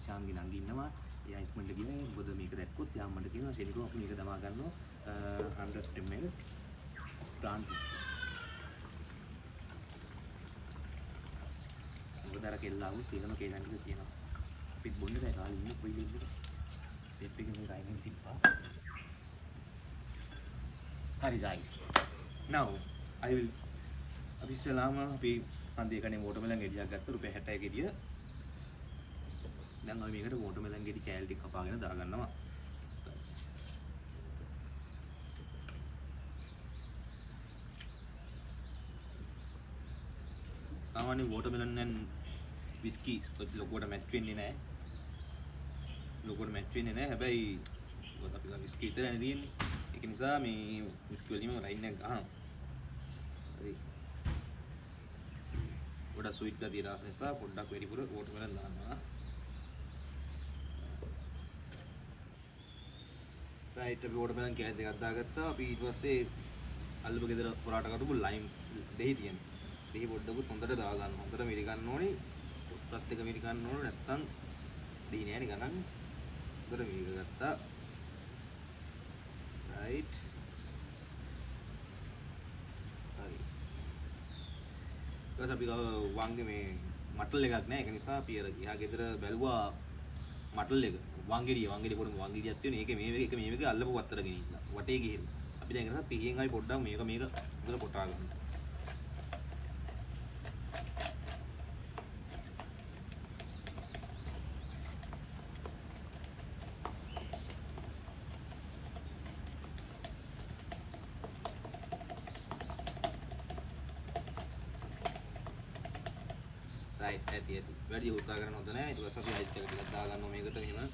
ශාම්ගේ නංගි ඉන්නවා. එයා ඉක්මනට ගියා. මොකද මේක දැක්කොත් යා මට කියනවා ශනිකෝ අපි මේක දමා ගන්නවා 100 ml ප්ලාන්ට්. මොකද අර කෙල්ලාවු සීලම කේලන් ටික කියනවා. අපිත් බොන්න බෑ කාලේ ඉන්නේ කොයි දෙයක්ද? ටෙප් එකේ මේ රයින් තිබ්බා. හරි guys. Now I will අපි ඉස්සලාම අපි හන්දිය කනේ වෝටර්මෙලන් ගෙඩියක් ගත්තා රුපියල් 60 ගෙඩිය. දැන් අපි මේකට වෝටර්මෙලන් ගෙඩි කෑලි ටික කපාගෙන දාගන්නවා. සාමාන්‍ය වෝටර්මෙලන් and whiskey ලොකුවට මැච් වෙන්නේ නැහැ. ලොකුවට මැච් වෙන්නේ නැහැ. හැබැයි මොකද අපි whiskey විතරනේ තියෙන්නේ. ඒක නිසා මේ whiskey වලින්ම රයින් එක ගහනවා. හරි. ගොඩක් ස්වීට් ගතිය රස නිසා පොඩ්ඩක් වැඩිපුර වෝටර්මෙලන් දානවා. රයිට් අපි වෝටර්මෙලන් කෑලි දෙකක් දාගත්තා. අපි ඊට පස්සේ අල්ලපු ගෙදර පොරාට කටපු ලයිම් දෙහි තියෙනවා. දෙහි පොඩ්ඩකුත් හොඳට දා ගන්න. හොඳට මිරි ගන්න ඕනේ. පොත්තත් එක මිරි ගන්න ඕනේ. නැත්තම් දෙහි නෑනේ ගණන්. හොඳට මිරි ගත්තා. රයිට්. හරි. ඊට අපි වංගේ මේ මටල් එකක් නෑ. ඒක නිසා අපි අර ගියා ගෙදර බැලුවා මටල් එක. වංගෙඩිය පොඩම වංගෙඩියක් තියෙන. ඒකේ මේ එක අල්ලපු වත්තර ගෙනින්න. වටේ ගිහින්. අපි දැන් කරා පිහියෙන් ආයි පොඩ්ඩක් මේක උදේට කොටා ගන්න. රයිට් ඇති. වැඩි උත්සාහ කරන්න හොඳ නැහැ. ඊට පස්සේ අපි අයිස් එක ටිකක් දා ගන්නවා මේකට මෙහෙම.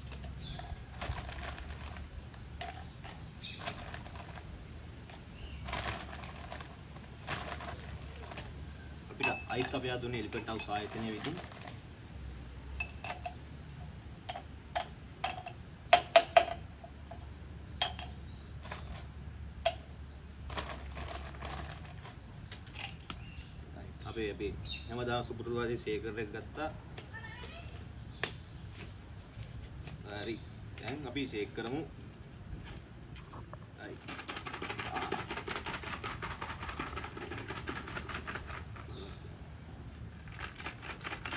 අපිට අයිස් අපි ආදුනේ එලිෆන්ට් හවුස් ආයතනයේ විසින්. අපි හැමදාම සුපුරුදුවාදී ෂේකර් එක ගත්තා. හරි. දැන් අපි ෂේක් කරමු. හරි.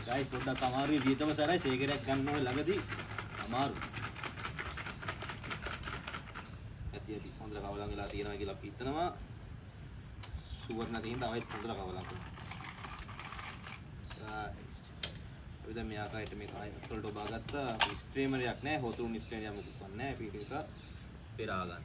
ගයිස් පොඩ්ඩක් අමාරුයි විතම සරයි ෂේකරයක් ගන්න ඕනේ ළඟදී. අමාරු. ඇති හොඳට කවලම් වෙලා තියෙනවා කියලා අපි හිතනවා. සුවර් නැති හින්දා ආයෙත් හොඳට කවලම් කරනවා. අපි දැන් මේ ආකාරයට මේක ආයෙත් වලට ඔබා ගත්තා. ස්ට්‍රීමරයක් නැහැ. හොතුරුන් ස්ට්‍රීමරයක් මොකුත් නැහැ. අපි ඒක නිසා පෙරා ගන්න.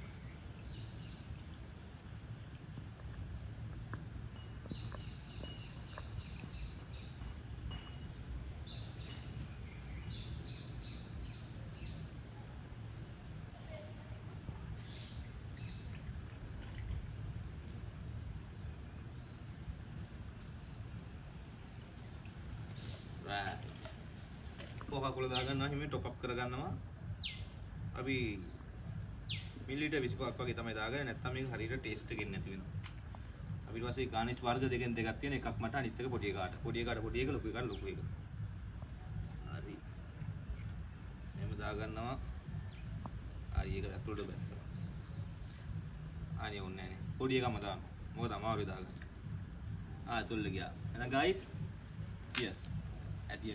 කොකාකෝලා දාගන්නවා හිමේ টොප් අප් කරගන්නවා. අපි මිලිලීටර් 25ක් වගේ තමයි දාගන්නේ. නැත්නම් මේක හරියට ටේස්ට් එකක් නැති වෙනවා. අපි ඊට පස්සේ ගානිෂ් වර්ග දෙකෙන් දෙකක් තියෙන එකක් මට අනිත් එක පොඩි එකාට. පොඩි එකාට පොඩි එක ලොකු එකාට ලොකු එක. හරි. එහෙම දාගන්නවා. හරි ඒක ඇතුළට බැස්සා. ආනිය ඕනේ නැහැ නේ. පොඩි එකම දාන්න. මොකද අමාරුයි දාගන්න. ඇතුළට ගියා. එහෙනම් guys yes ඇති